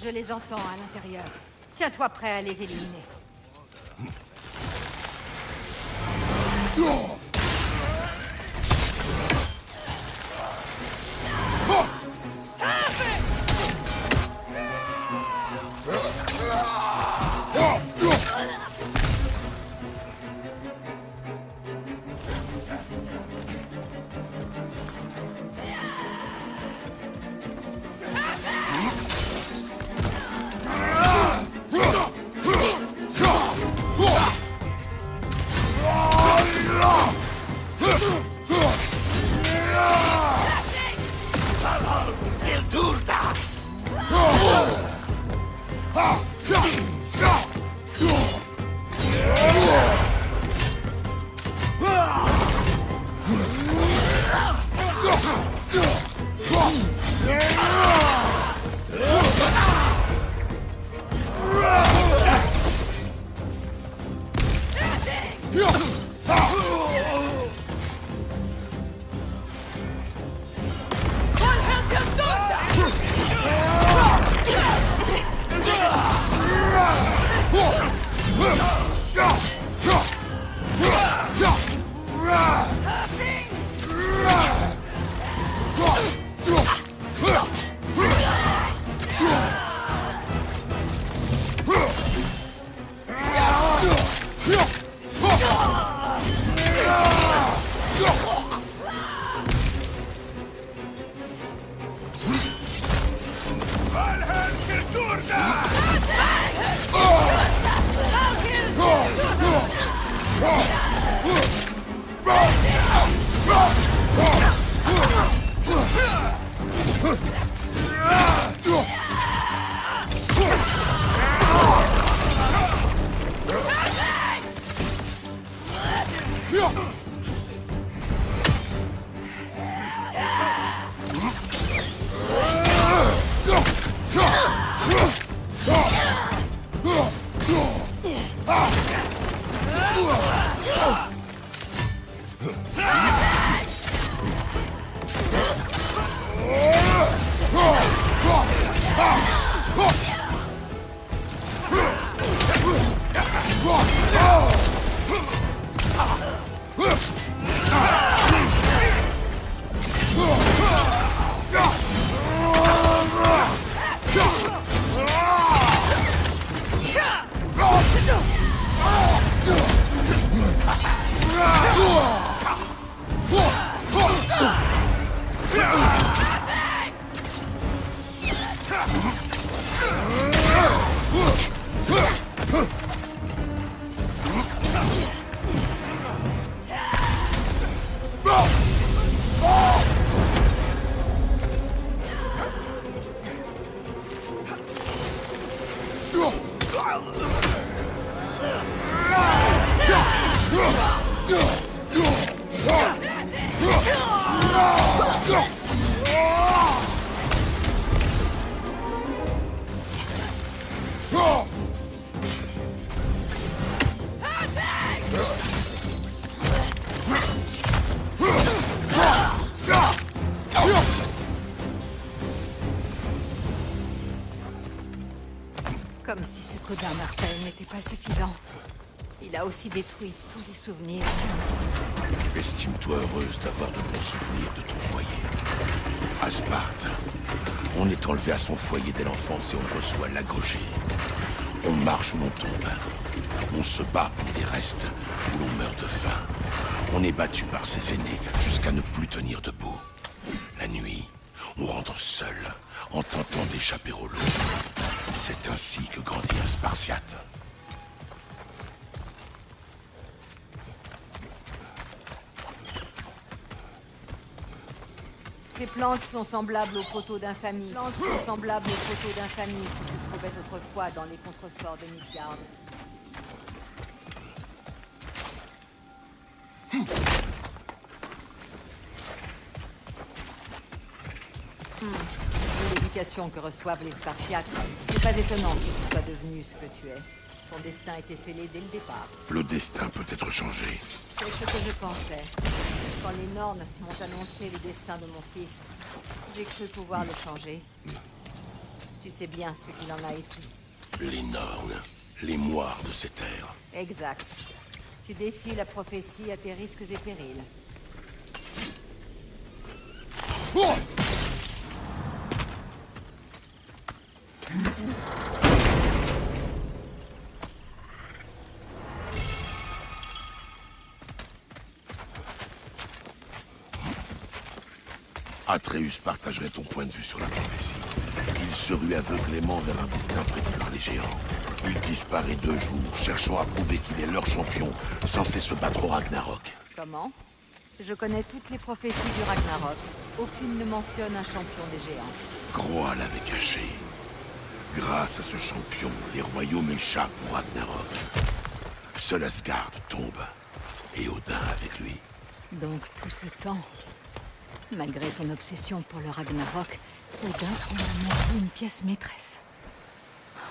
Je les entends à l'intérieur. Tiens-toi prêt à les éliminer. Comme si ce codin Martel n'était pas suffisant. Il a aussi détruit tous les souvenirs. Estime-toi heureuse d'avoir de bons souvenirs de ton foyer. À Sparte, on est enlevé à son foyer dès l'enfance et on reçoit l'agogie. On marche où l'on tombe. On se bat pour des restes où l'on meurt de faim. On est battu par ses aînés jusqu'à ne plus tenir debout. La nuit, on rentre seul en tentant d'échapper au loup. C'est ainsi que grandit un Spartiate. Ces plantes sont semblables aux poteaux d'infamie. Ces plantes sont semblables aux poteaux d'infamie qui se trouvaient autrefois dans les contreforts de Midgard. L'éducation que reçoivent les Spartiates, ce n'est pas étonnant que tu sois devenu ce que tu es. Ton destin était scellé dès le départ. Le destin peut être changé. C'est ce que je pensais. Quand les Nornes m'ont annoncé le destin de mon fils, j'ai cru pouvoir le changer. Tu sais bien ce qu'il en a été. Les Norns, les moires de ces terres. Exact. Tu défies la prophétie à tes risques et périls. Atreus partagerait ton point de vue sur la prophétie. Il se rue aveuglément vers un destin prévu par les géants. Il disparaît 2 jours, cherchant à prouver qu'il est leur champion, censé se battre au Ragnarok. Comment? Je connais toutes les prophéties du Ragnarok. Aucune ne mentionne un champion des géants. Groa l'avait caché. Grâce à ce champion, les royaumes échappent au Ragnarok. Seul Asgard tombe, et Odin avec lui. Donc tout ce temps, malgré son obsession pour le Ragnarok, Odin en a montré une pièce maîtresse.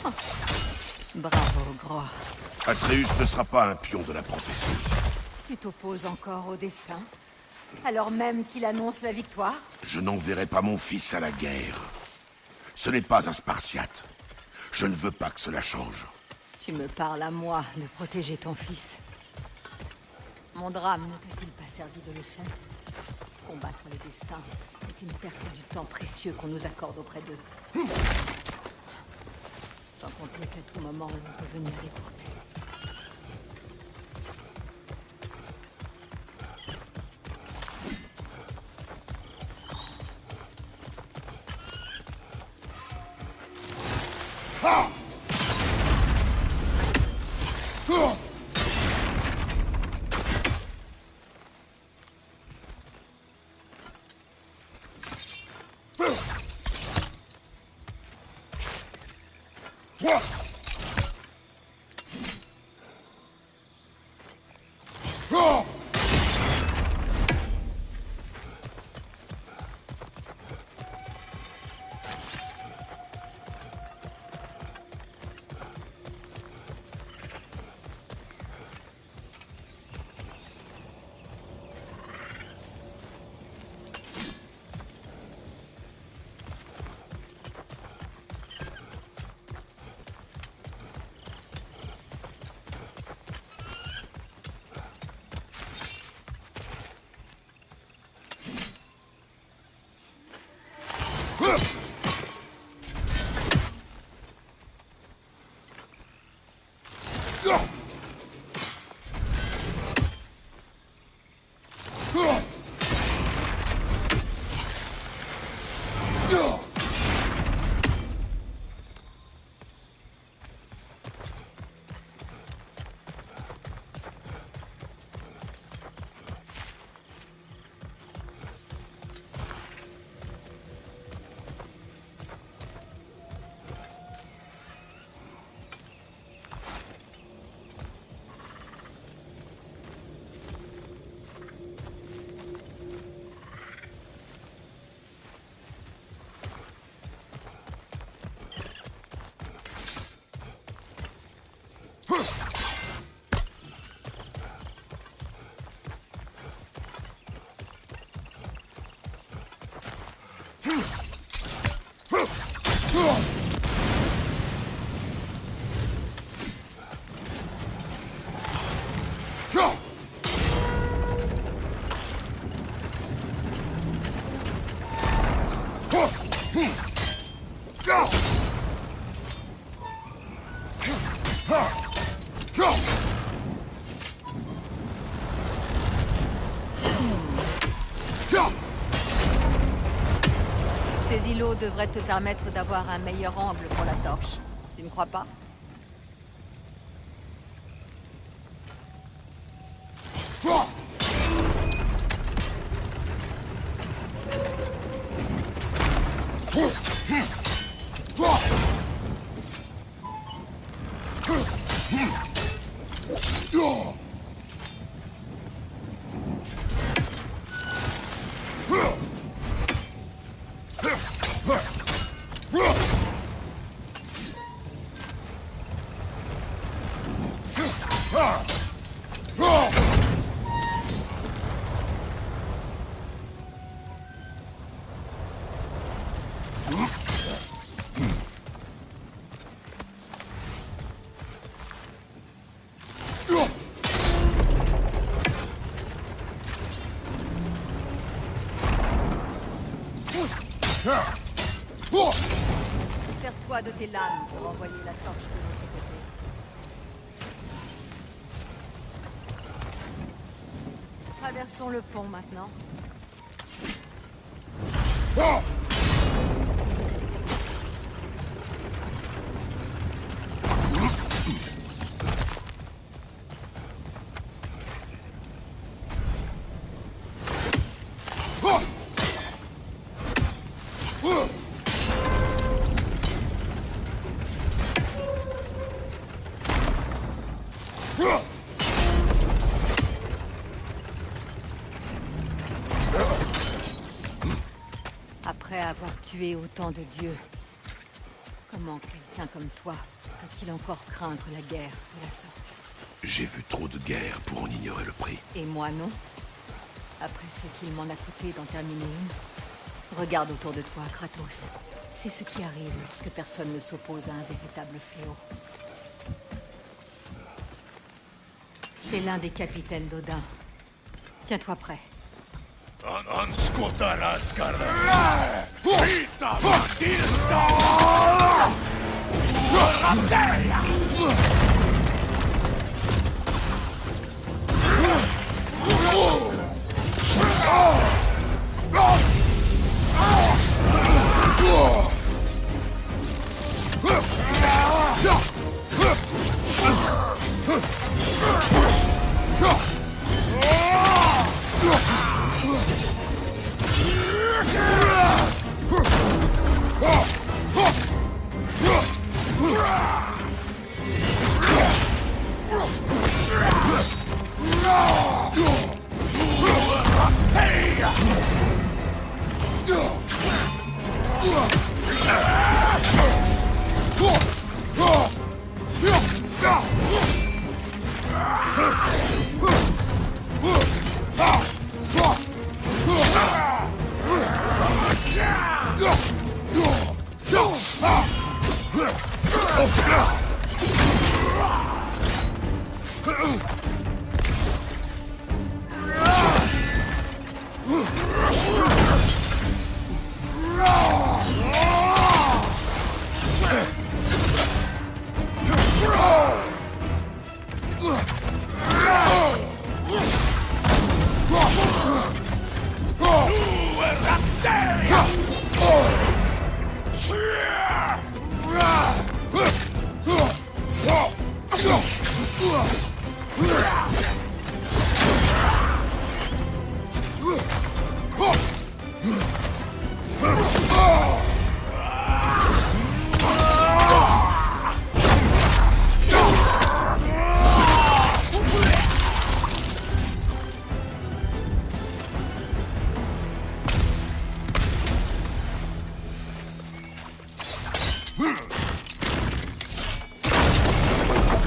Oh. Bravo, Groa. Atreus ne sera pas un pion de la prophétie. Tu t'opposes encore au destin? Alors même qu'il annonce la victoire? Je n'enverrai pas mon fils à la guerre. Ce n'est pas un Spartiate. Je ne veux pas que cela change. Tu me parles à moi de protéger ton fils. Mon drame ne t'a-t-il pas servi de leçon? Combattre les destins est une perte du temps précieux qu'on nous accorde auprès d'eux. Sans compter qu'à tout moment, on peut venir les courter. Ces îlots devraient te permettre d'avoir un meilleur angle pour la torche. Tu ne crois pas? Sers-toi de tes lames pour envoyer la torche de l'autre côté. Traversons le pont maintenant. Après avoir tué autant de dieux, comment quelqu'un comme toi peut-il encore craindre la guerre de la sorte? J'ai vu trop de guerres pour en ignorer le prix. Et moi non? Après ce qu'il m'en a coûté d'en terminer une. Regarde autour de toi, Kratos. C'est ce qui arrive lorsque personne ne s'oppose à un véritable fléau. C'est l'un des capitaines d'Odin. Tiens-toi prêt.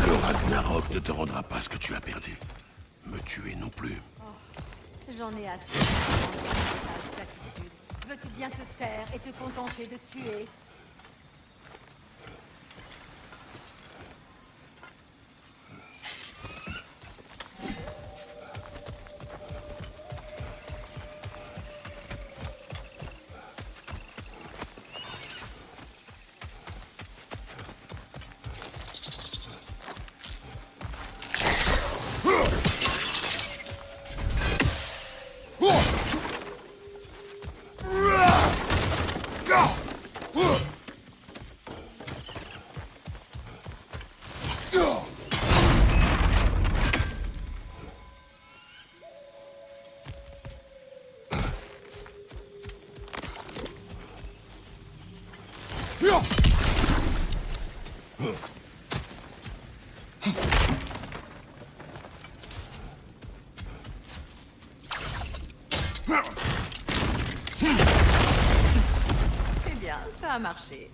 Le Ragnarok ne te rendra pas ce que tu as perdu. Me tuer non plus. J'en ai assez d'entendre cette platitude. Veux-tu bien te taire et te contenter de tuer? Eh bien, ça a marché.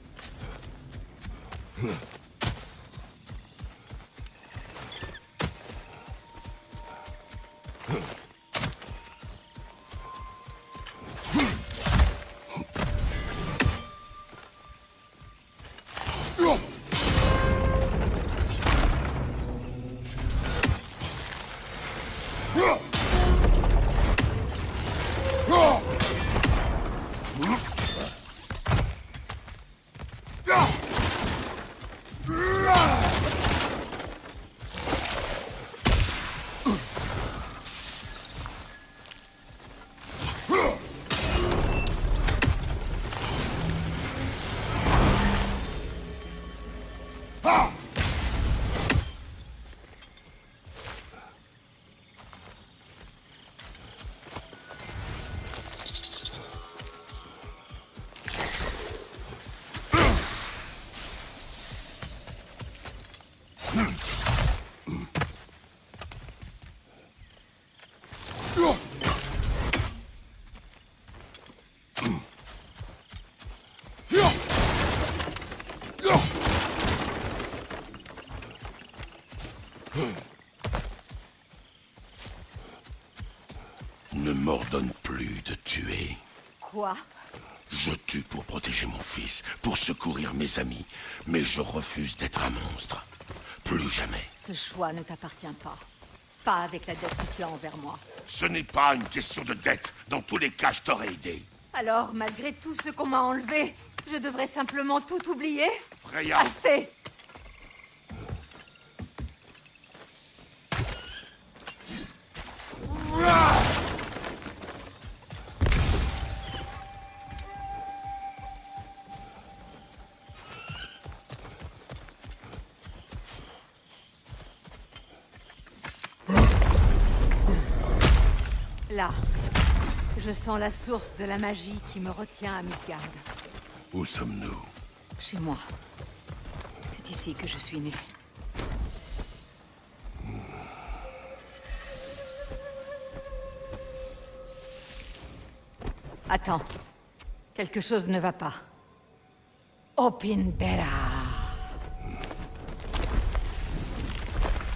t'ordonne plus de tuer. Quoi? Je tue pour protéger mon fils, pour secourir mes amis, mais je refuse d'être un monstre. Plus jamais. Ce choix ne t'appartient pas. Pas avec la dette que tu as envers moi. Ce n'est pas une question de dette. Dans tous les cas, je t'aurais aidé. Alors, malgré tout ce qu'on m'a enlevé, je devrais simplement tout oublier? Freya! Assez! Là, je sens la source de la magie qui me retient à Midgard. Où sommes-nous? Chez moi. C'est ici que je suis née. Attends. Quelque chose ne va pas. Opinbera.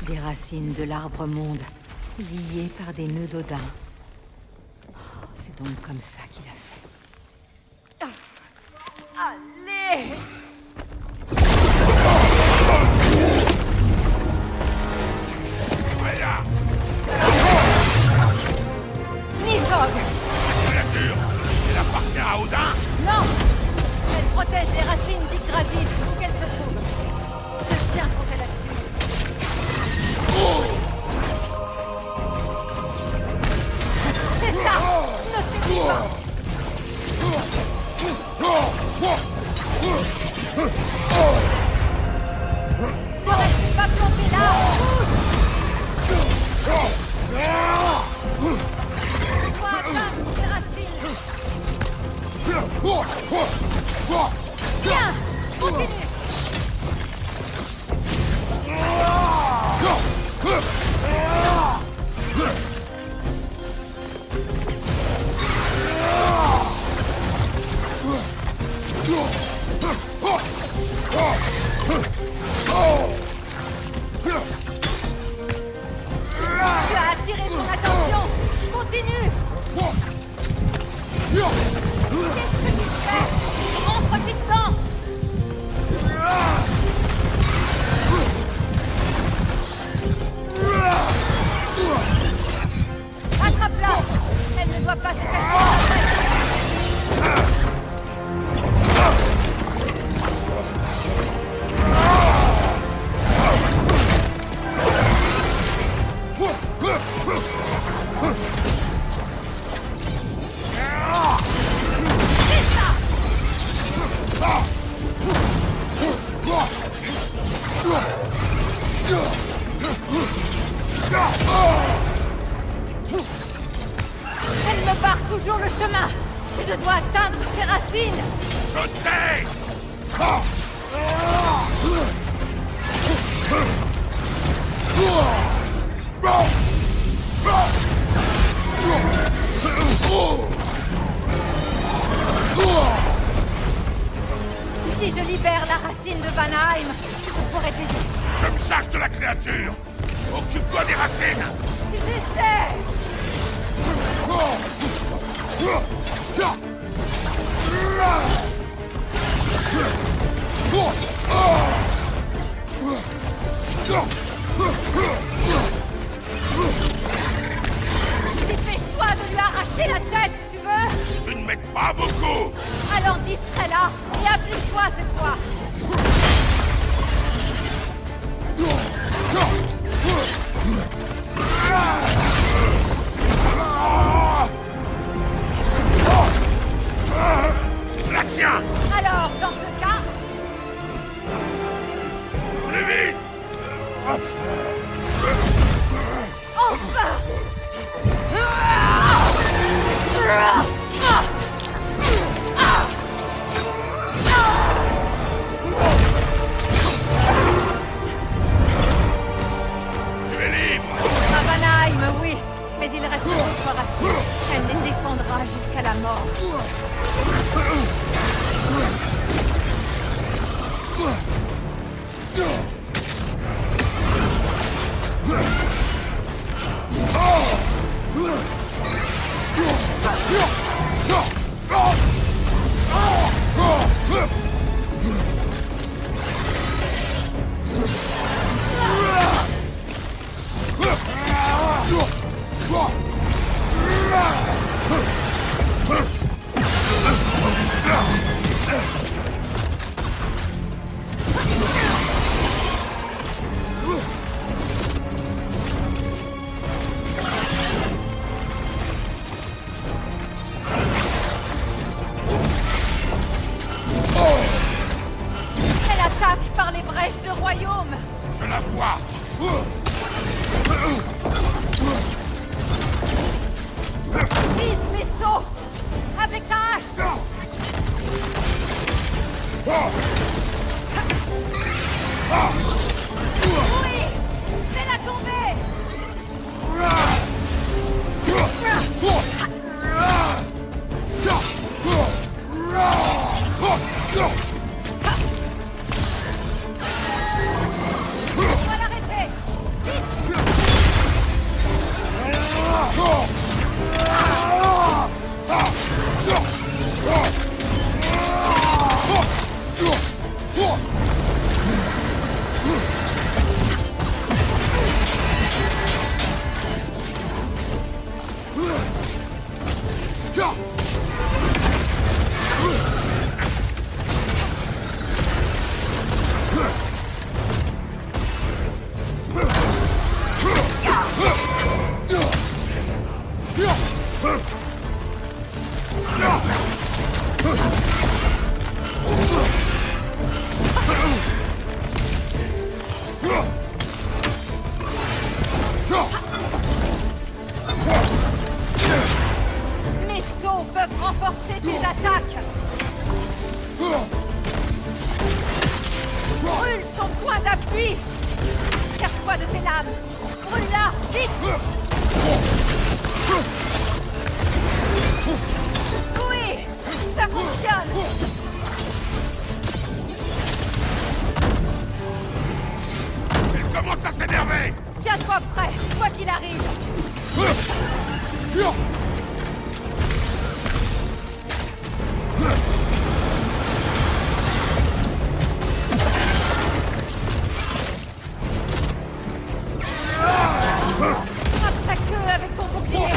Des racines de l'arbre monde, liées par des nœuds d'Odin. C'est donc comme ça qu'il a fait. Allez! Freya! Nidhogg! Cette créature, elle appartient à Odin? Non! Elle protège les racines d'Yggdrasil, où qu'elle se trouve. Ce chien comptait là-dessus. C'est ça! Ne t'écoute pas! N'aurais-tu pas planté là? Bouge! Faut atteindre ces racines! Bien! Continue! Tu as attiré son attention! Continue! Qu'est-ce que tu fais? Rentre vite dedans! Attrape-la! Elle ne doit pas se cacher. Elle me barre toujours le chemin. Je dois atteindre ses racines. Je sais! Si je libère la racine de Vanaheim, je pourrais t'aider. Je me charge de la créature! Occupe-toi des racines! J'essaie! Dépêche-toi de lui arracher la tête, si tu veux! Tu ne m'aides pas beaucoup! Alors distrais-la et applique-toi cette fois! Je la tiens! Alors, dans ce cas, Plus vite! enfin! Tu es libre! À Vanaheim, oui, mais il reste d'autres racines. Elle les défendra jusqu'à la mort. Elle attaque par les brèches de royaume. Je la vois. Vise vaisseau avec ta hache. Oui, fais-la tomber. On va l'arrêter. Mes sauts peuvent renforcer tes attaques. Brûle son point d'appui. Sers-toi de tes lames. Brûle-la, vite. Oui, ça fonctionne. Elle commence à s'énerver. Tiens-toi prêt, quoi qu'il arrive. Frappe sa queue avec ton bouclier.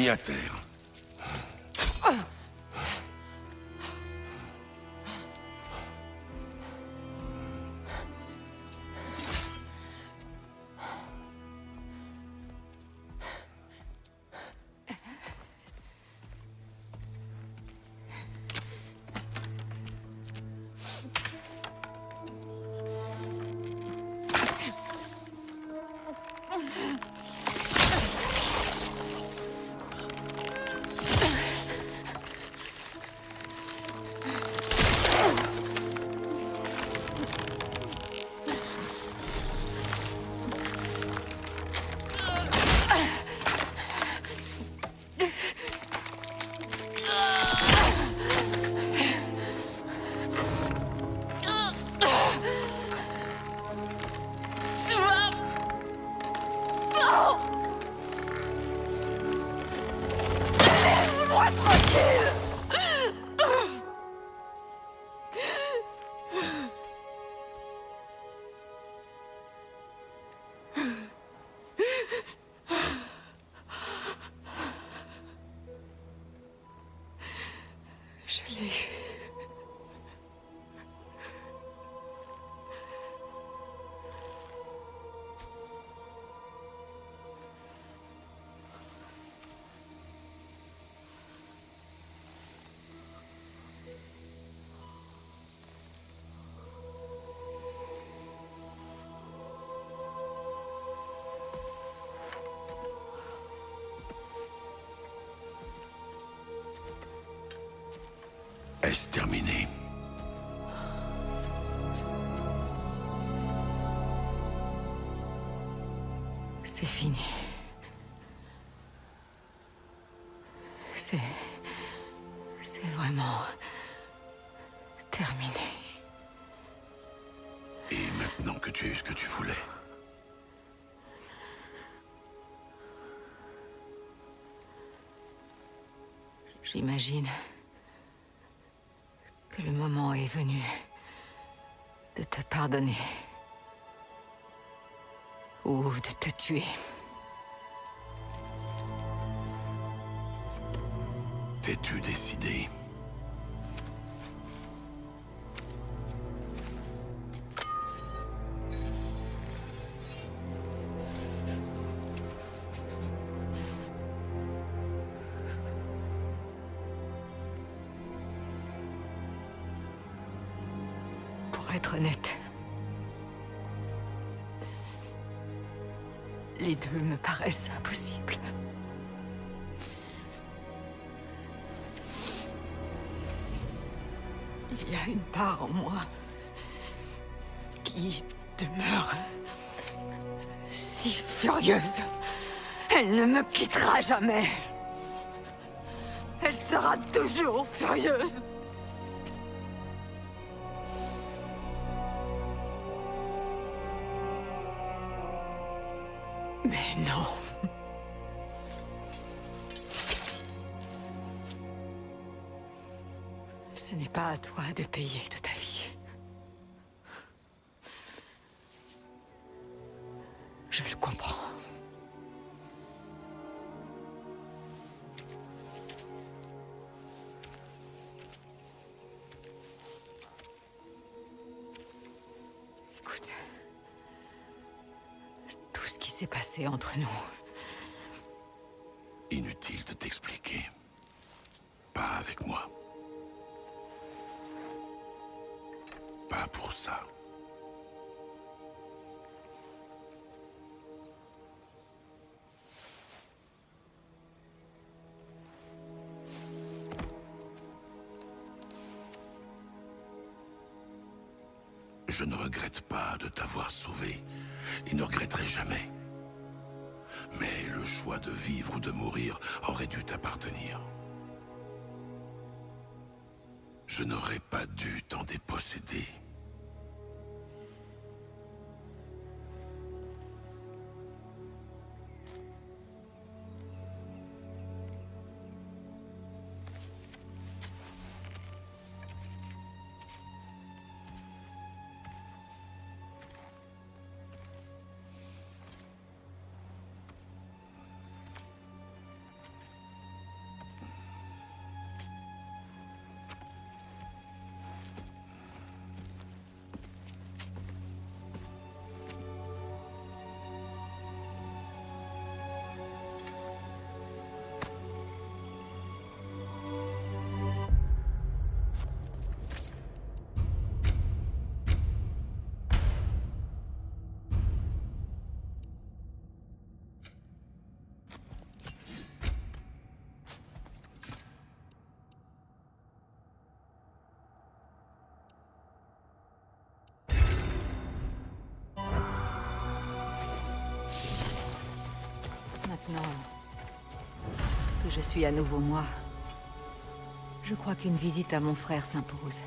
mis à terre. Je l'ai eu. Est-ce terminé? C'est fini. C'est vraiment terminé. Et maintenant que tu as eu ce que tu voulais, j'imagine que le moment est venu de te pardonner. Ou de te tuer. t'es-tu décidé? Pour être honnête, les deux me paraissent impossibles. Il y a une part en moi qui demeure si furieuse. Elle ne me quittera jamais. Elle sera toujours furieuse. Mais non. Ce n'est pas à toi de payer de ta vie. Je le comprends. Écoute, tout ce qui s'est passé entre nous. Inutile de t'expliquer. Pas avec moi. Pas pour ça. Je ne regrette pas de t'avoir sauvé, et ne regretterai jamais. Mais le choix de vivre ou de mourir aurait dû t'appartenir. Je n'aurais pas dû t'en déposséder. maintenant que je suis à nouveau moi, je crois qu'une visite à mon frère s'impose.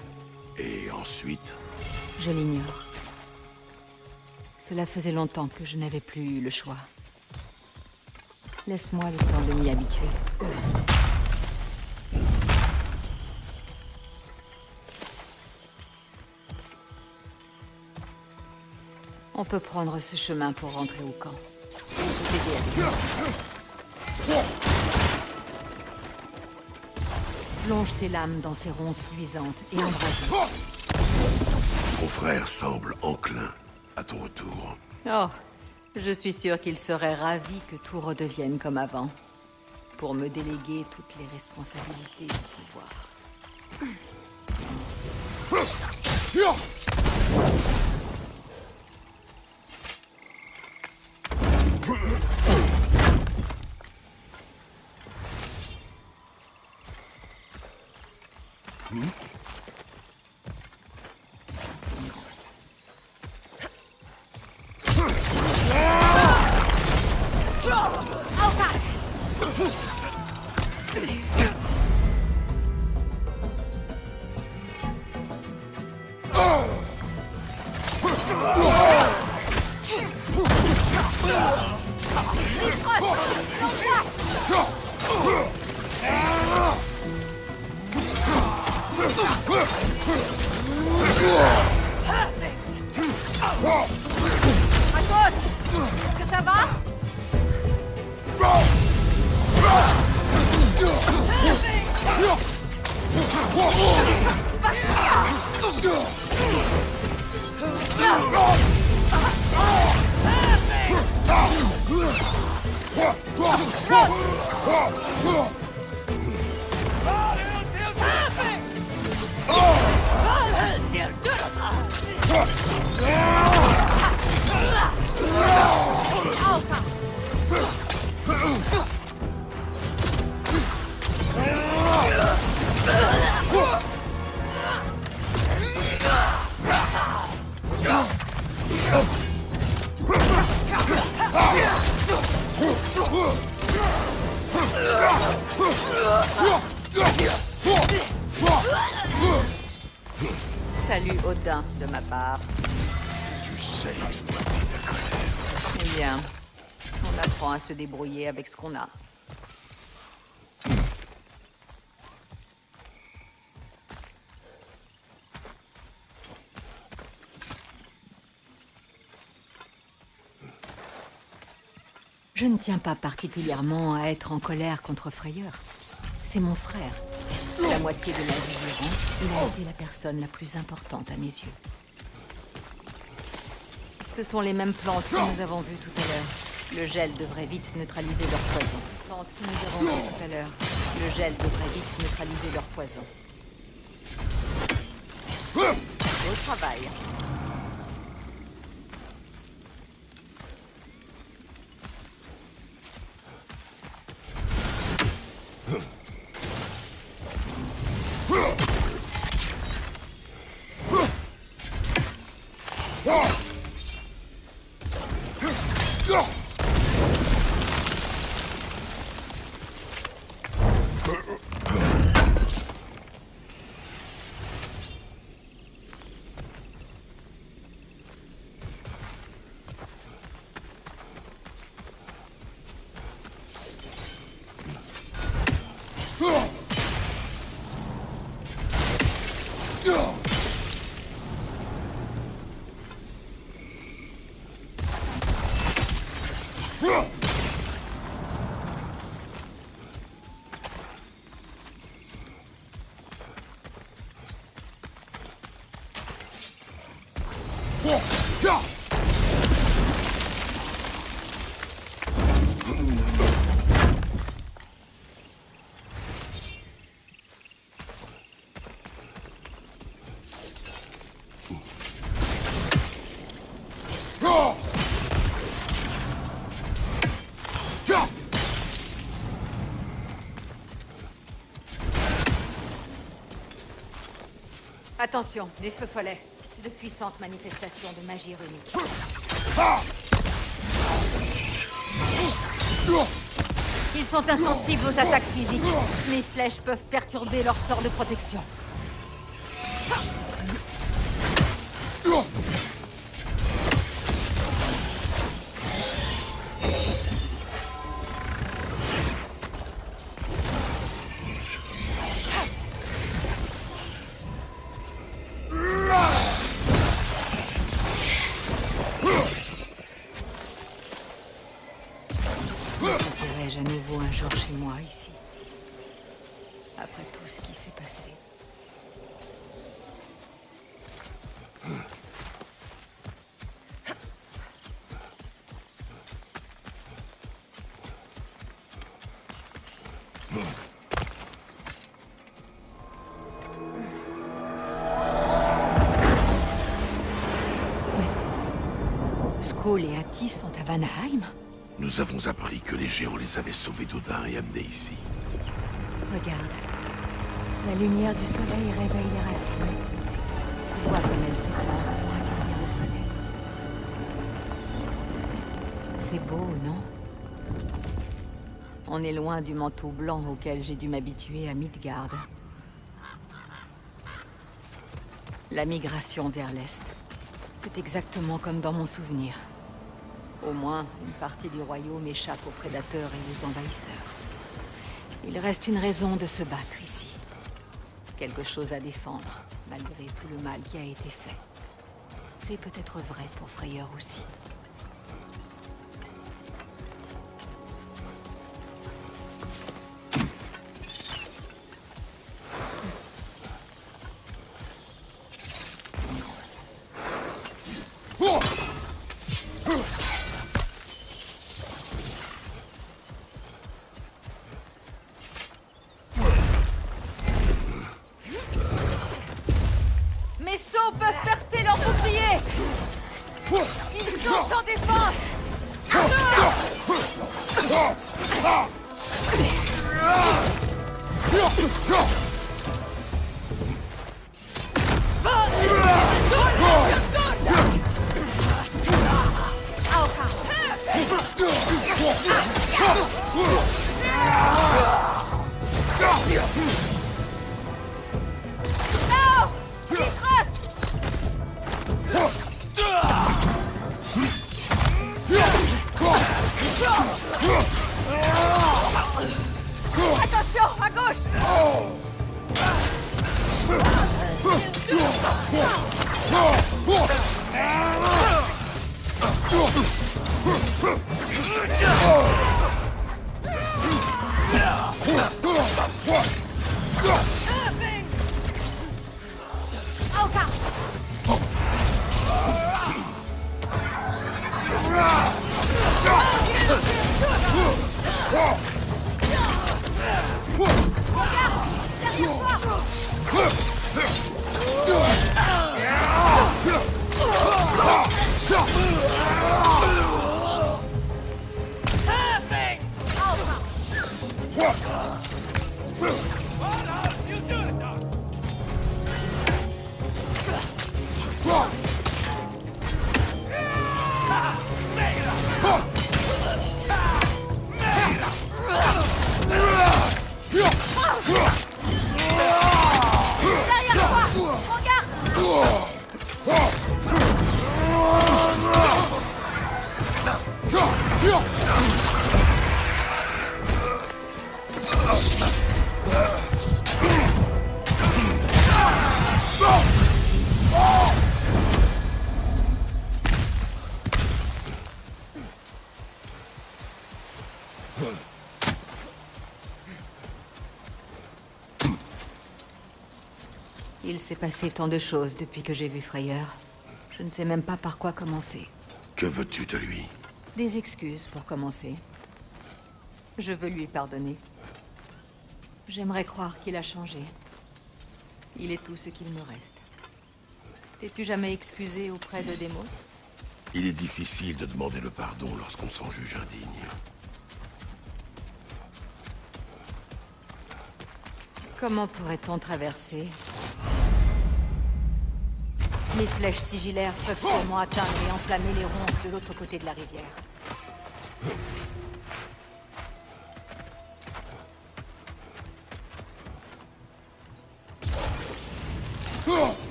Et ensuite? Je l'ignore. Cela faisait longtemps que je n'avais plus eu le choix. Laisse-moi le temps de m'y habituer. On peut prendre ce chemin pour rentrer au camp. Je peux t'aider avec ça. Plonge tes lames dans ces ronces luisantes et embrase. Ton frère semble enclin à ton retour. Oh, je suis sûre qu'il serait ravi que tout redevienne comme avant. Pour me déléguer toutes les responsabilités du pouvoir. Est-ce que ça va? Salut Odin de ma part. Tu sais exploiter ta colère. Eh bien, on apprend à se débrouiller avec ce qu'on a. Je ne tiens pas particulièrement à être en colère contre Freyr. C'est mon frère. La moitié de la vie durant, il a été la personne la plus importante à mes yeux. Ce sont les mêmes plantes que nous avons vues tout à l'heure. Le gel devrait vite neutraliser leur poison. Plantes que nous avons vues tout à l'heure. Le gel devrait vite neutraliser leur poison. Au travail. Attention, des feux follets. De puissantes manifestations de magie runique. Ils sont insensibles aux attaques physiques. Mes flèches peuvent perturber leur sort de protection. À nouveau un jour chez moi, ici. Après tout ce qui s'est passé. Mais... Skoll et Attis sont à Vanaheim? Nous avons appris que les géants les avaient sauvés d'Odin et amenés ici. Regarde. La lumière du soleil réveille les racines. Vois comme elles s'étendent pour accueillir le soleil. C'est beau, non? On est loin du manteau blanc auquel j'ai dû m'habituer à Midgard. La migration vers l'Est. C'est exactement comme dans mon souvenir. Au moins, une partie du royaume échappe aux prédateurs et aux envahisseurs. Il reste une raison de se battre ici. Quelque chose à défendre, malgré tout le mal qui a été fait. C'est peut-être vrai pour Freyr aussi. Attention, à gauche! Il s'est passé tant de choses depuis que j'ai vu Freyr. Je ne sais même pas par quoi commencer. Que veux-tu de lui? Des excuses pour commencer. Je veux lui pardonner. J'aimerais croire qu'il a changé. Il est tout ce qu'il me reste. T'es-tu jamais excusé auprès de Deimos? Il est difficile de demander le pardon lorsqu'on s'en juge indigne. Comment pourrait-on traverser? Mes flèches sigillaires peuvent seulement atteindre et enflammer les ronces de l'autre côté de la rivière.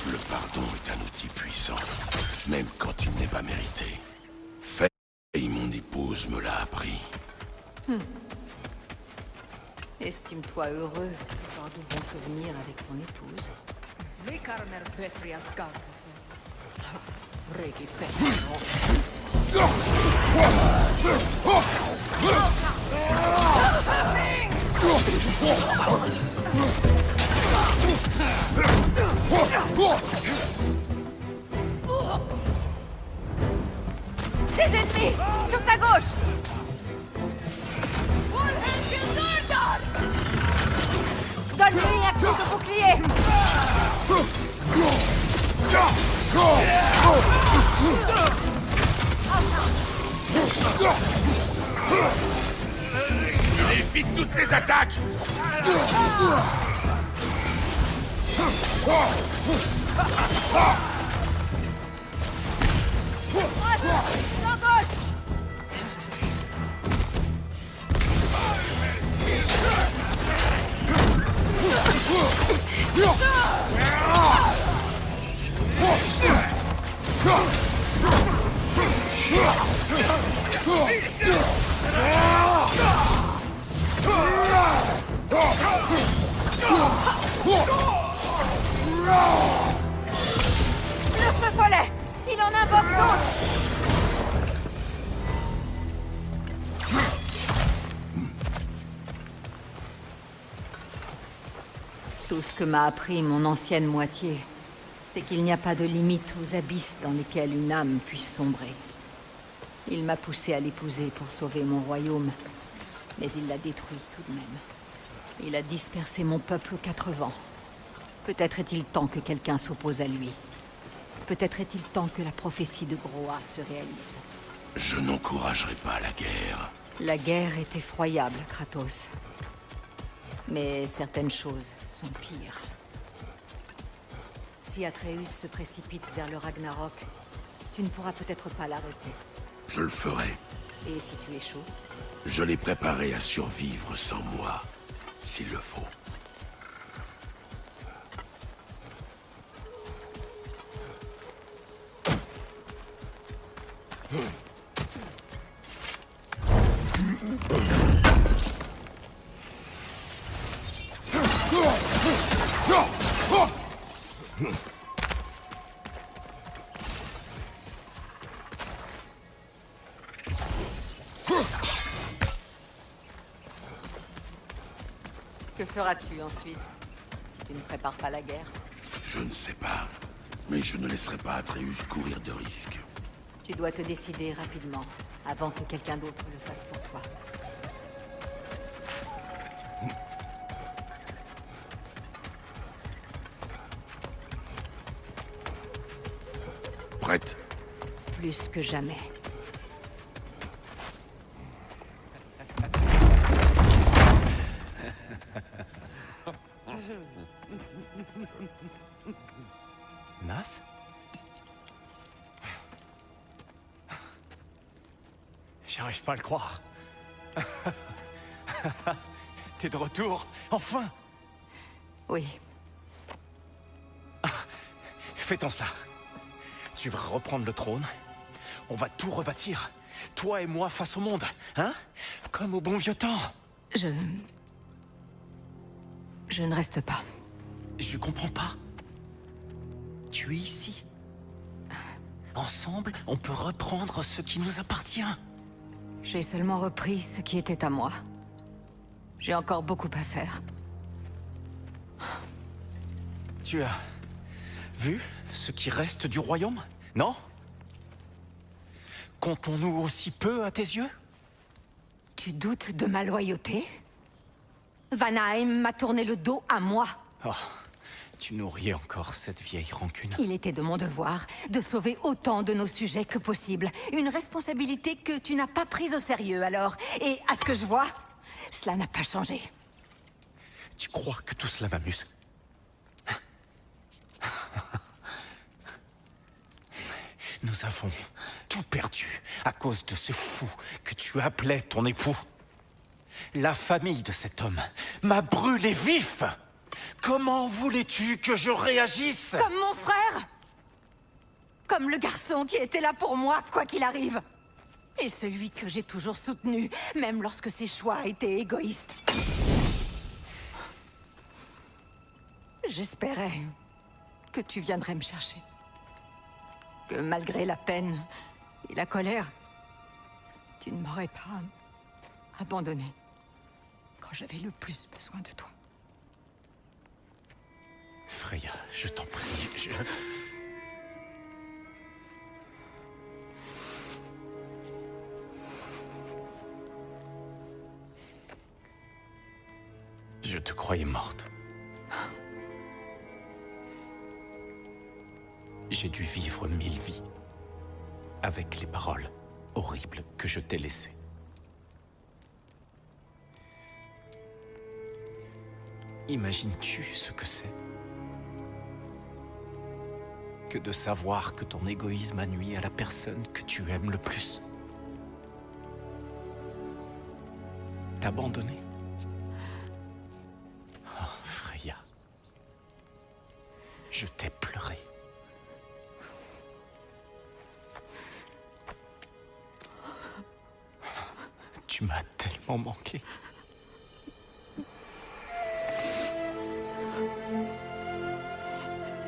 Le pardon est un outil puissant, même quand il n'est pas mérité. Faye, mon épouse, me l'a appris. Estime-toi heureux d'avoir de bons souvenirs avec ton épouse. Des ennemis! Sur ta gauche! Donne-lui un coup de bouclier! Il évite toutes les attaques! Flanc gauche! Le feu follet! Il en invoque d'autres! Tout ce que m'a appris mon ancienne moitié, c'est qu'il n'y a pas de limite aux abysses dans lesquels une âme puisse sombrer. Il m'a poussé à l'épouser pour sauver mon royaume, mais il l'a détruit tout de même. Il a dispersé mon peuple aux 4 vents. Peut-être est-il temps que quelqu'un s'oppose à lui. Peut-être est-il temps que la prophétie de Groa se réalise. Je n'encouragerai pas la guerre. La guerre est effroyable, Kratos. Mais certaines choses sont pires. Si Atreus se précipite vers le Ragnarok, tu ne pourras peut-être pas l'arrêter. Je le ferai. Et si tu es chaud? Je l'ai préparé à survivre sans moi, s'il le faut. Que feras-tu ensuite, si tu ne prépares pas la guerre? Je ne sais pas. Mais je ne laisserai pas Atreus courir de risques. Tu dois te décider rapidement, avant que quelqu'un d'autre le fasse pour toi. Prête? Plus que jamais. Nath? J'arrive pas à le croire. T'es de retour, enfin! Oui, Fais-t'en cela. Tu vas reprendre le trône. On va tout rebâtir. Toi et moi face au monde, hein? Comme au bon vieux temps. je ne reste pas. Je comprends pas. Tu es ici. Ensemble, on peut reprendre ce qui nous appartient. J'ai seulement repris ce qui était à moi. J'ai encore beaucoup à faire. Tu as vu ce qui reste du royaume, non? Comptons-nous aussi peu à tes yeux? Tu doutes de ma loyauté? Vanaheim m'a tourné le dos à moi. Oh, tu nourris encore cette vieille rancune. Il était de mon devoir de sauver autant de nos sujets que possible. Une responsabilité que tu n'as pas prise au sérieux alors. Et à ce que je vois, cela n'a pas changé. Tu crois que tout cela m'amuse? Nous avons tout perdu à cause de ce fou que tu appelais ton époux. La famille de cet homme m'a brûlé vif. Comment voulais-tu que je réagisse? Comme mon frère! Comme le garçon qui était là pour moi, quoi qu'il arrive. Et celui que j'ai toujours soutenu, même lorsque ses choix étaient égoïstes. J'espérais que tu viendrais me chercher. Que malgré la peine et la colère, tu ne m'aurais pas abandonné quand j'avais le plus besoin de toi. Freya, je t'en prie, Je te croyais morte. J'ai dû vivre 1000 vies avec les paroles horribles que je t'ai laissées. Imagines-tu ce que c'est que de savoir que ton égoïsme a nui à la personne que tu aimes le plus? T'abandonner? Oh, Freya. Je t'ai pleuré. Tu m'as tellement manqué.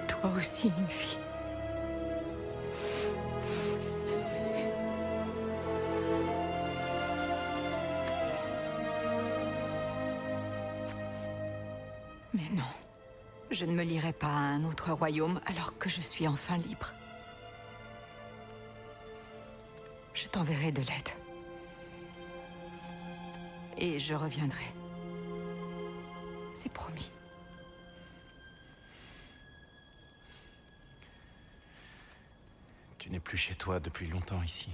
Toi aussi, une fille. Mais non, je ne me lierai pas à un autre royaume alors que je suis enfin libre. Je t'enverrai de l'aide. Et je reviendrai. C'est promis. Tu n'es plus chez toi depuis longtemps ici.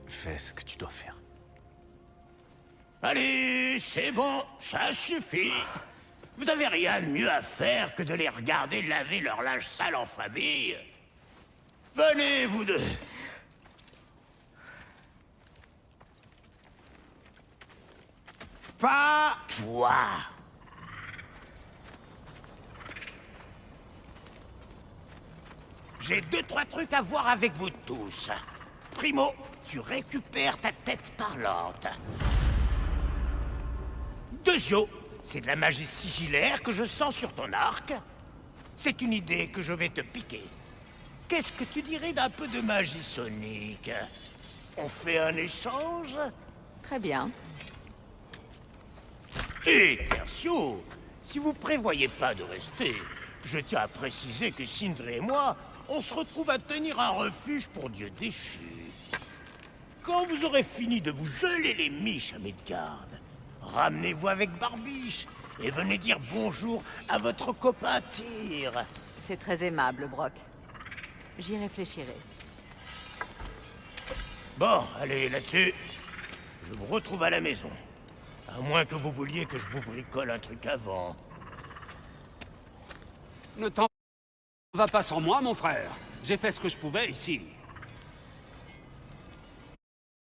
Fais ce que tu dois faire. Allez, c'est bon, ça suffit. Vous n'avez rien de mieux à faire que de les regarder laver leur linge sale en famille. Venez, vous deux. Pas toi. J'ai 2-3 trucs à voir avec vous tous. Primo, tu récupères ta tête parlante. Deuxio, c'est de la magie sigillaire que je sens sur ton arc. C'est une idée que je vais te piquer. Qu'est-ce que tu dirais d'un peu de magie sonique? On fait un échange? Très bien. Et Tertio, si vous prévoyez pas de rester, je tiens à préciser que Sindri et moi, on se retrouve à tenir un refuge pour dieux déchus. Quand vous aurez fini de vous geler les miches à Midgard, ramenez-vous avec Barbiche et venez dire bonjour à votre copain Tyr. C'est très aimable, Brock. J'y réfléchirai. Bon, allez, là-dessus, je vous retrouve à la maison. À moins que vous vouliez que je vous bricole un truc avant. Ne t'en va pas sans moi, mon frère. J'ai fait ce que je pouvais ici.